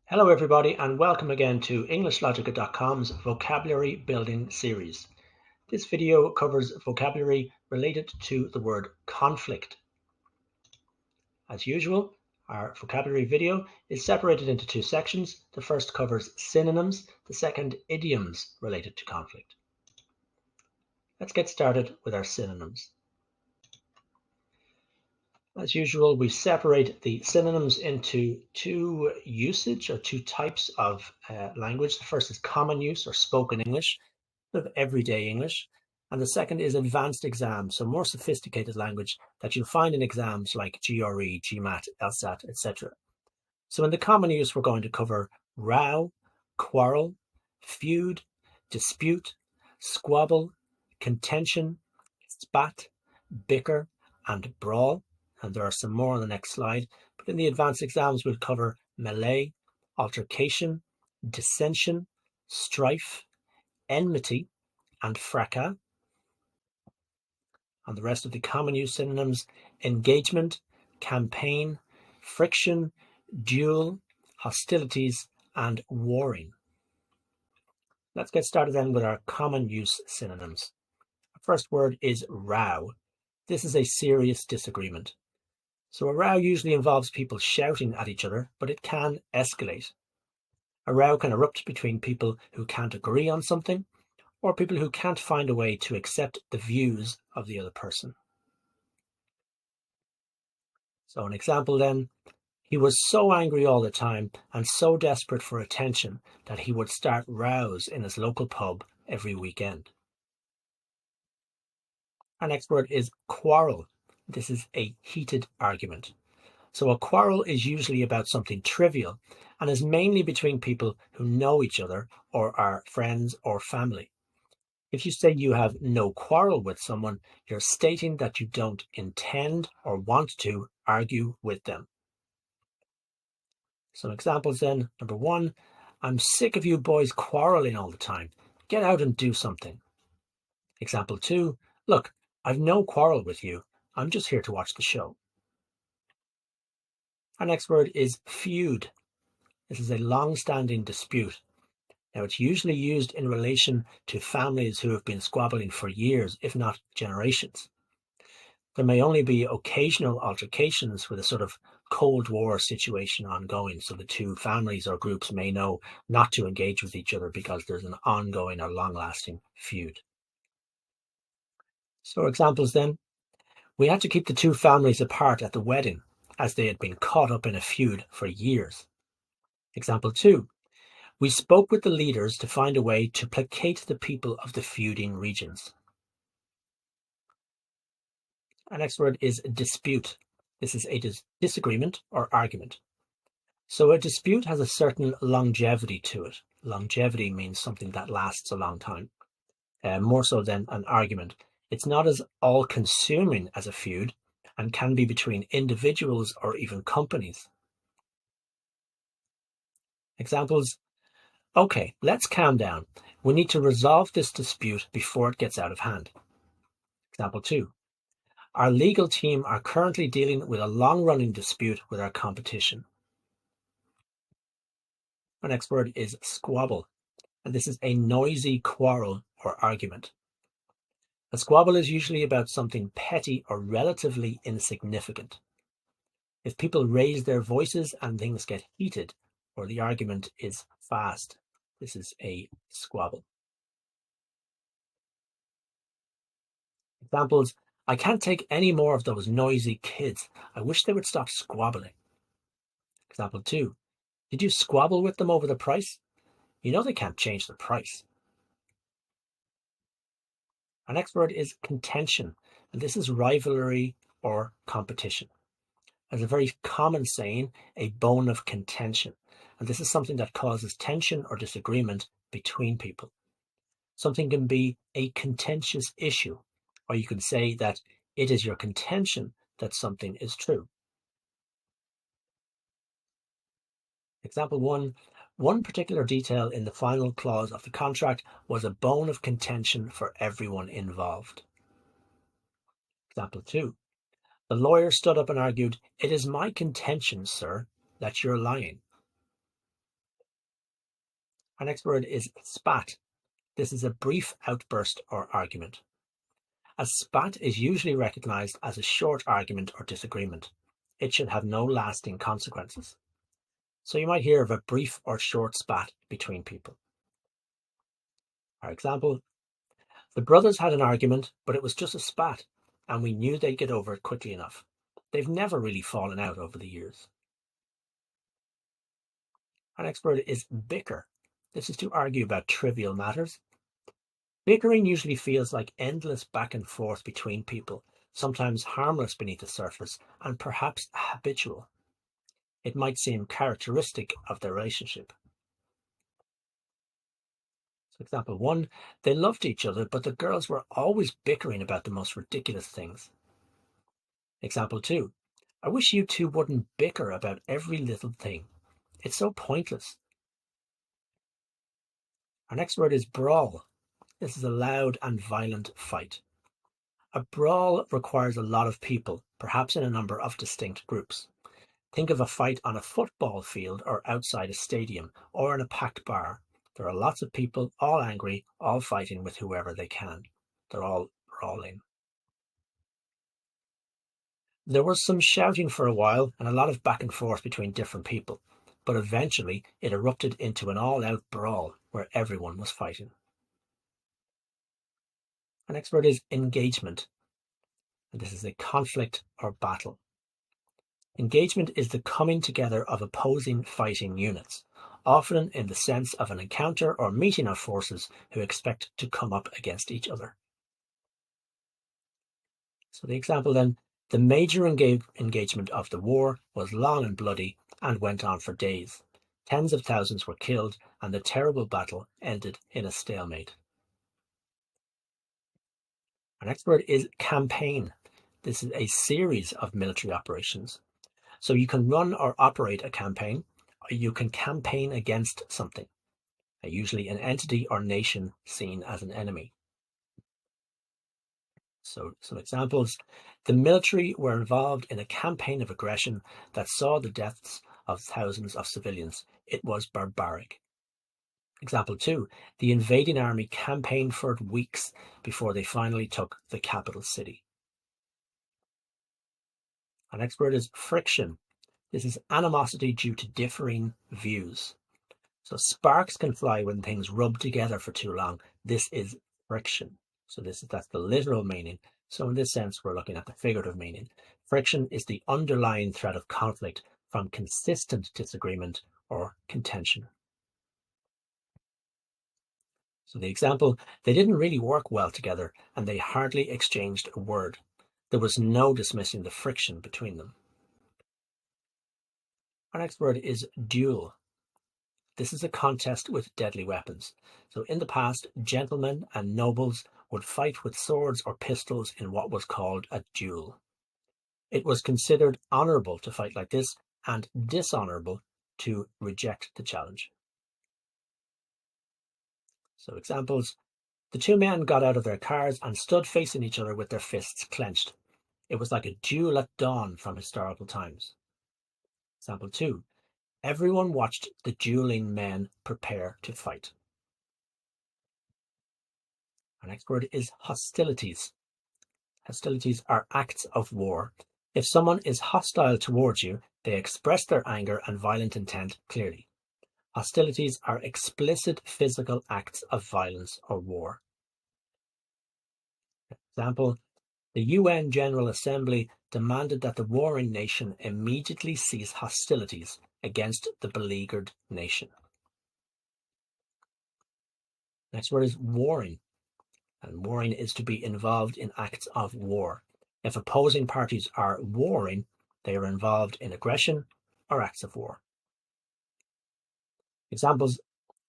Hello everybody and welcome again to EnglishLogica.com's vocabulary building series. This video covers vocabulary related to the word conflict. As usual, our vocabulary video is separated into two sections. The first covers synonyms, the second idioms related to conflict. Let's get started with our synonyms. As usual, we separate the synonyms into two usage or two types of language. The first is common use or spoken English, of everyday English, and the second is advanced exam, so more sophisticated language that you'll find in exams like GRE, GMAT, LSAT, etc. So in the common use, we're going to cover row, quarrel, feud, dispute, squabble, contention, spat, bicker, and brawl. And there are some more on the next slide. But in the advanced exams, we'll cover melee, altercation, dissension, strife, enmity, and fracas. And the rest of the common use synonyms: engagement, campaign, friction, duel, hostilities, and warring. Let's get started then with our common use synonyms. The first word is row. This is a serious disagreement. So a row usually involves people shouting at each other, but it can escalate. A row can erupt between people who can't agree on something, or people who can't find a way to accept the views of the other person. So an example then: he was so angry all the time and so desperate for attention that he would start rows in his local pub every weekend. Our next word is quarrel. This is a heated argument. So a quarrel is usually about something trivial and is mainly between people who know each other or are friends or family. If you say you have no quarrel with someone, you're stating that you don't intend or want to argue with them. Some examples then. Number one, I'm sick of you boys quarreling all the time. Get out and do something. Example two, look, I've no quarrel with you. I'm just here to watch the show. Our next word is feud. This is a long-standing dispute. Now, it's usually used in relation to families who have been squabbling for years, if not generations. There may only be occasional altercations with a sort of Cold War situation ongoing, so the two families or groups may know not to engage with each other because there's an ongoing or long-lasting feud. So examples then: we had to keep the two families apart at the wedding as they had been caught up in a feud for years. Example two, we spoke with the leaders to find a way to placate the people of the feuding regions. Our next word is dispute. This is a disagreement or argument. So a dispute has a certain longevity to it. Longevity means something that lasts a long time, more so than an argument. It's not as all-consuming as a feud and can be between individuals or even companies. Examples: okay, let's calm down. We need to resolve this dispute before it gets out of hand. Example two, our legal team are currently dealing with a long-running dispute with our competition. Our next word is squabble, and this is a noisy quarrel or argument. A squabble is usually about something petty or relatively insignificant. If people raise their voices and things get heated, or the argument is fast, this is a squabble. Examples: I can't take any more of those noisy kids. I wish they would stop squabbling. Example two, did you squabble with them over the price? You know they can't change the price. Our next word is contention, and this is rivalry or competition. As a very common saying, a bone of contention, and this is something that causes tension or disagreement between people. Something can be a contentious issue, or you can say that it is your contention that something is true. Example one particular detail in the final clause of the contract was a bone of contention for everyone involved. Example two, the lawyer stood up and argued, it is my contention, sir, that you're lying. Our next word is SPAT. This is a brief outburst or argument. A spat is usually recognized as a short argument or disagreement. It should have no lasting consequences. So you might hear of a brief or short spat between people. For example, the brothers had an argument, but it was just a spat, and we knew they'd get over it quickly enough. They've never really fallen out over the years. Our next word is bicker. This is to argue about trivial matters. Bickering usually feels like endless back and forth between people, sometimes harmless beneath the surface, and perhaps habitual. It might seem characteristic of their relationship. So example 1, they loved each other, but the girls were always bickering about the most ridiculous things. Example 2, I wish you two wouldn't bicker about every little thing. It's so pointless. Our next word is brawl. This is a loud and violent fight. A brawl requires a lot of people, perhaps in a number of distinct groups. Think of a fight on a football field or outside a stadium or in a packed bar. There are lots of people, all angry, all fighting with whoever they can. They're all brawling. There was some shouting for a while and a lot of back and forth between different people, but eventually it erupted into an all-out brawl where everyone was fighting. Our next word is engagement, and this is a conflict or battle. Engagement is the coming together of opposing fighting units, often in the sense of an encounter or meeting of forces who expect to come up against each other. So the example then, the major engagement of the war was long and bloody and went on for days. Tens of thousands were killed and the terrible battle ended in a stalemate. Our next word is campaign. This is a series of military operations. So you can run or operate a campaign, or you can campaign against something, usually an entity or nation seen as an enemy. So some examples, the military were involved in a campaign of aggression that saw the deaths of thousands of civilians. It was barbaric. Example 2, the invading army campaigned for weeks before they finally took the capital city. Our next word is friction. This is animosity due to differing views. So sparks can fly when things rub together for too long. This is friction. So that's the literal meaning. So in this sense, we're looking at the figurative meaning. Friction is the underlying threat of conflict from consistent disagreement or contention. So the example, they didn't really work well together and they hardly exchanged a word. There was no dismissing the friction between them. Our next word is duel. This is a contest with deadly weapons. So in the past, gentlemen and nobles would fight with swords or pistols in what was called a duel. It was considered honourable to fight like this and dishonourable to reject the challenge. So examples, the two men got out of their cars and stood facing each other with their fists clenched. It was like a duel at dawn from historical times. Example 2, everyone watched the dueling men prepare to fight. Our next word is hostilities. Hostilities are acts of war. If someone is hostile towards you, they express their anger and violent intent clearly. Hostilities are explicit physical acts of violence or war. Example, the UN General Assembly demanded that the warring nation immediately cease hostilities against the beleaguered nation. Next word is warring. And warring is to be involved in acts of war. If opposing parties are warring, they are involved in aggression or acts of war. Examples,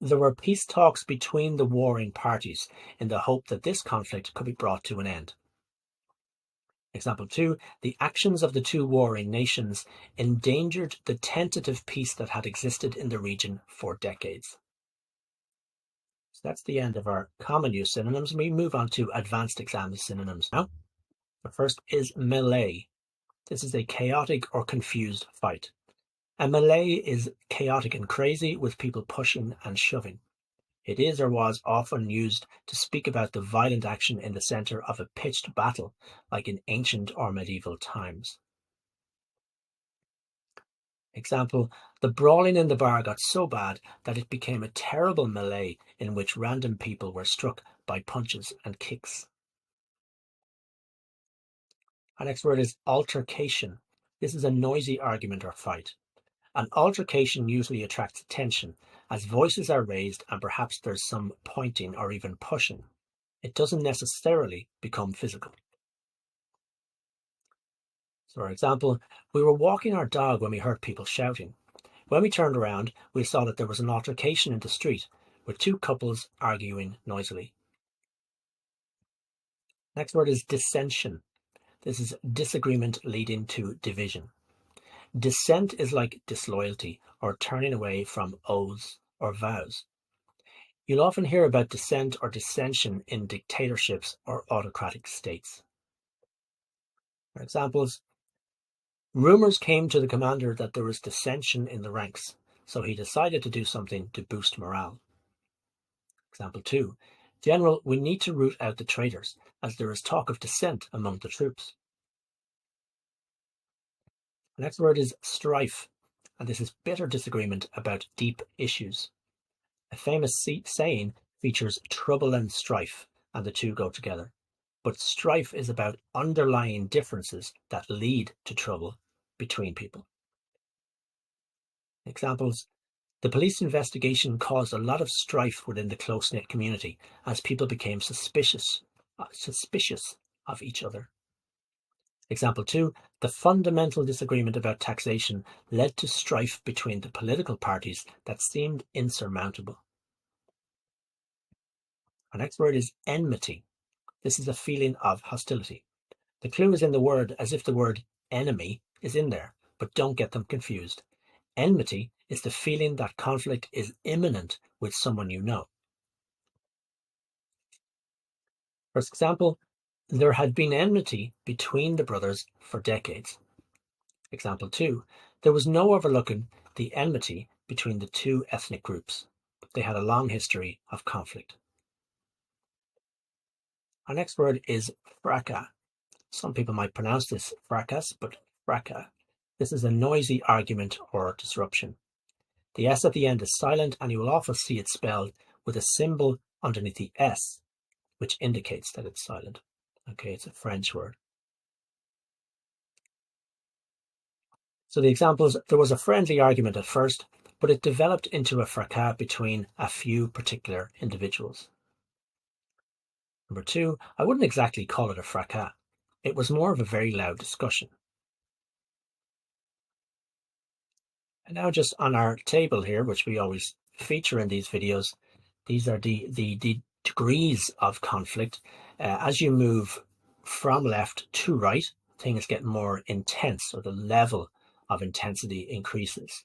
there were peace talks between the warring parties in the hope that this conflict could be brought to an end. Example 2, the actions of the two warring nations endangered the tentative peace that had existed in the region for decades. So that's the end of our common use synonyms. We move on to advanced exam synonyms now. The first is melee. This is a chaotic or confused fight. A melee is chaotic and crazy with people pushing and shoving. It is or was often used to speak about the violent action in the centre of a pitched battle, like in ancient or medieval times. Example, the brawling in the bar got so bad that it became a terrible melee in which random people were struck by punches and kicks. Our next word is altercation. This is a noisy argument or fight. An altercation usually attracts attention, as voices are raised and perhaps there's some pointing or even pushing. It doesn't necessarily become physical. So for example, we were walking our dog when we heard people shouting. When we turned around, we saw that there was an altercation in the street with two couples arguing noisily. Next word is dissension. This is disagreement leading to division. Dissent is like disloyalty or turning away from oaths or vows. You'll often hear about dissent or dissension in dictatorships or autocratic states. For examples, rumors came to the commander that there was dissension in the ranks, so he decided to do something to boost morale. Example 2. General, we need to root out the traitors, as there is talk of dissent among the troops. The next word is strife, and this is bitter disagreement about deep issues. A famous saying features trouble and strife, and the two go together. But strife is about underlying differences that lead to trouble between people. Examples, the police investigation caused a lot of strife within the close-knit community as people became suspicious of each other. Example 2, the fundamental disagreement about taxation led to strife between the political parties that seemed insurmountable. Our next word is enmity. This is a feeling of hostility. The clue is in the word, as if the word enemy is in there, but don't get them confused. Enmity is the feeling that conflict is imminent with someone you know. For example, there had been enmity between the brothers for decades. Example 2, there was no overlooking the enmity between the two ethnic groups. They had a long history of conflict. Our next word is fracas. Some people might pronounce this fracas, but fracas. This is a noisy argument or disruption. The S at the end is silent, and you will often see it spelled with a symbol underneath the S, which indicates that it's silent. Okay, it's a French word. So the examples, there was a friendly argument at first, but it developed into a fracas between a few particular individuals. Number 2, I wouldn't exactly call it a fracas. It was more of a very loud discussion. And now just on our table here, which we always feature in these videos, these are the degrees of conflict. As you move from left to right, things get more intense, or the level of intensity increases.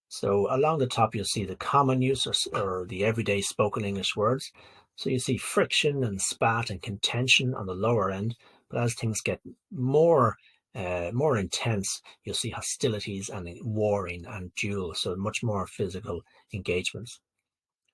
So along the top, you'll see the common use or the everyday spoken English words. So you see friction and spat and contention on the lower end. But as things get more intense, you'll see hostilities and warring and duel. So much more physical engagements.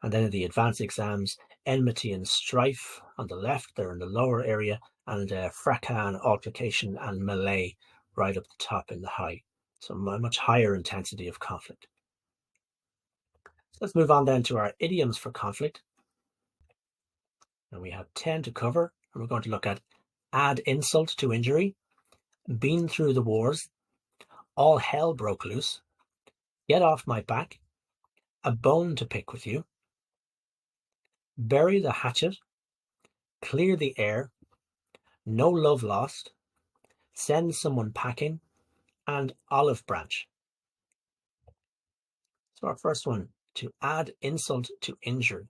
And then in the advanced exams, enmity and strife on the left, they're in the lower area, and fracas and altercation and melee right up the top in the high. So much higher intensity of conflict. So let's move on then to our idioms for conflict. And we have 10 to cover, and we're going to look at add insult to injury, been through the wars, all hell broke loose, get off my back, a bone to pick with you, bury the hatchet, clear the air, no love lost, send someone packing, and olive branch. So our first one, to add insult to injury.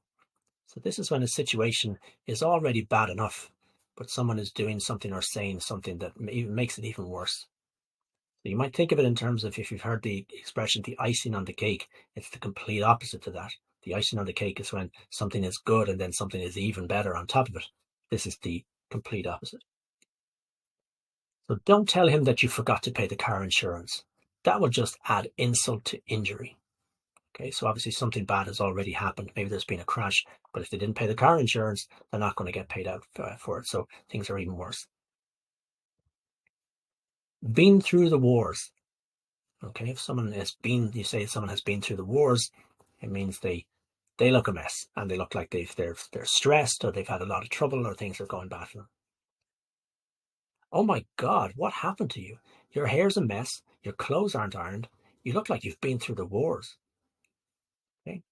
So this is when a situation is already bad enough, but someone is doing something or saying something that makes it even worse. So you might think of it in terms of, if you've heard the expression, the icing on the cake, it's the complete opposite to that. The icing on the cake is when something is good and then something is even better on top of it. This is the complete opposite. So don't tell him that you forgot to pay the car insurance. That will just add insult to injury. Okay, so obviously something bad has already happened. Maybe there's been a crash, but if they didn't pay the car insurance, they're not going to get paid out for it. So things are even worse. Been through the wars. Okay, if someone has been, you say someone has been through the wars, it means they look a mess and they look like they're stressed, or they've had a lot of trouble, or things are going bad for them. Oh my God, what happened to you? Your hair's a mess. Your clothes aren't ironed. You look like you've been through the wars. Okay.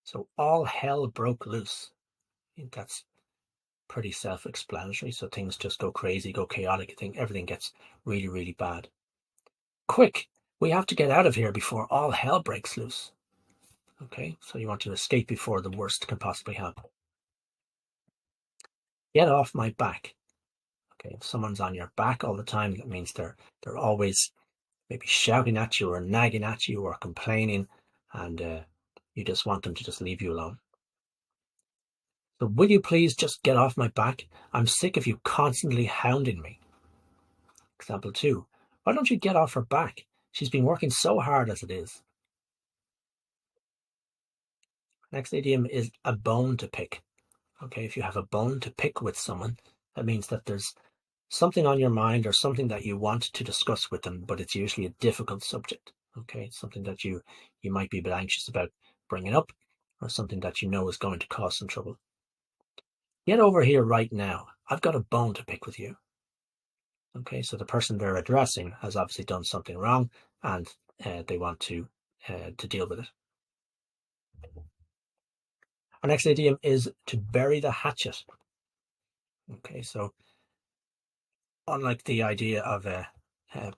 So all hell broke loose. I think that's pretty self-explanatory. So things just go crazy, go chaotic. I think everything gets really, really bad. Quick, we have to get out of here before all hell breaks loose. Okay, so you want to escape before the worst can possibly happen. Get off my back. Okay, if someone's on your back all the time, that means they're always maybe shouting at you or nagging at you or complaining, and you just want them to just leave you alone. So will you please just get off my back? I'm sick of you constantly hounding me. Example 2. Why don't you get off her back? She's been working so hard as it is. Next idiom is a bone to pick. Okay, if you have a bone to pick with someone, that means that there's something on your mind or something that you want to discuss with them, but it's usually a difficult subject. Okay, it's something that you might be a bit anxious about bringing up, or something that you know is going to cause some trouble. Get over here right now. I've got a bone to pick with you. Okay, so the person they're addressing has obviously done something wrong, and they want to deal with it. Our next idiom is to bury the hatchet. Okay, so unlike the idea of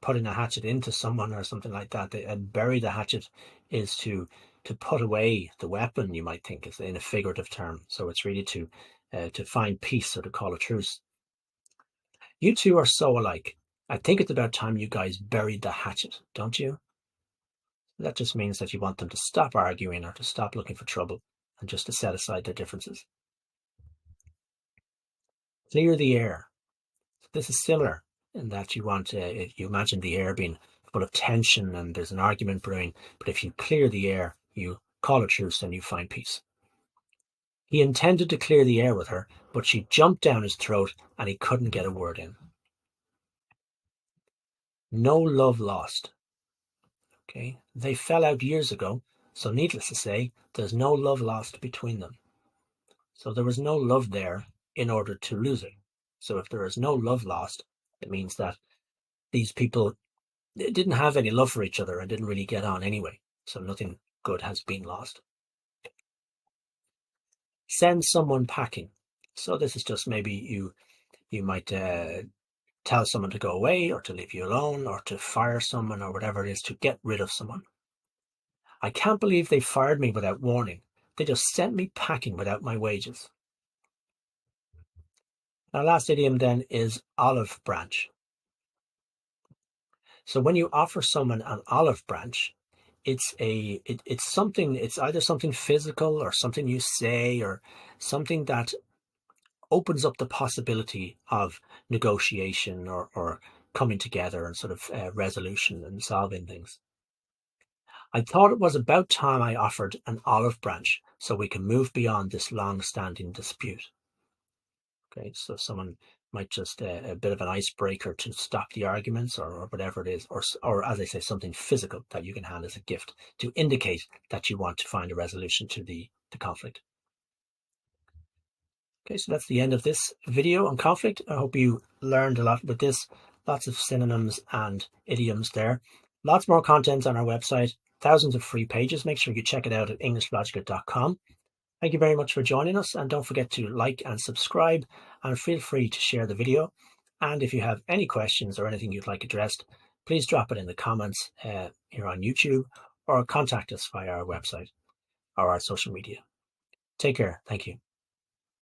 putting a hatchet into someone or something like that, bury the hatchet is to put away the weapon, you might think, is in a figurative term. So it's really to find peace, or to call a truce. You two are so alike. I think it's about time you guys buried the hatchet, don't you? That just means that you want them to stop arguing, or to stop looking for trouble, and just to set aside their differences. Clear the air. So this is similar in that you want you imagine the air being full of tension and there's an argument brewing, but if you clear the air, you call a truce and you find peace. He intended to clear the air with her, but she jumped down his throat and he couldn't get a word in. No love lost. Okay, they fell out years ago, so needless to say, there's no love lost between them. So there was no love there in order to lose it. So if there is no love lost, it means that these people didn't have any love for each other and didn't really get on anyway. So nothing good has been lost. Send someone packing. So this is just maybe you might tell someone to go away, or to leave you alone, or to fire someone, or whatever it is, to get rid of someone. I can't believe they fired me without warning. They just sent me packing without my wages. Our last idiom then is olive branch. So when you offer someone an olive branch, it's something, it's either something physical or something you say, or something that opens up the possibility of negotiation, or coming together and sort of resolution and solving things. I thought it was about time I offered an olive branch so we can move beyond this long-standing dispute. Okay, so someone might just a bit of an icebreaker to stop the arguments, or whatever it is, or as I say, something physical that you can hand as a gift to indicate that you want to find a resolution to the conflict. Okay, so that's the end of this video on conflict. I hope you learned a lot with this. Lots of synonyms and idioms there. Lots more content on our website. Thousands of free pages. Make sure you check it out at EnglishLogica.com. Thank you very much for joining us, and don't forget to like and subscribe, and feel free to share the video. And if you have any questions or anything you'd like addressed, please drop it in the comments here on YouTube, or contact us via our website or our social media. Take care. Thank you.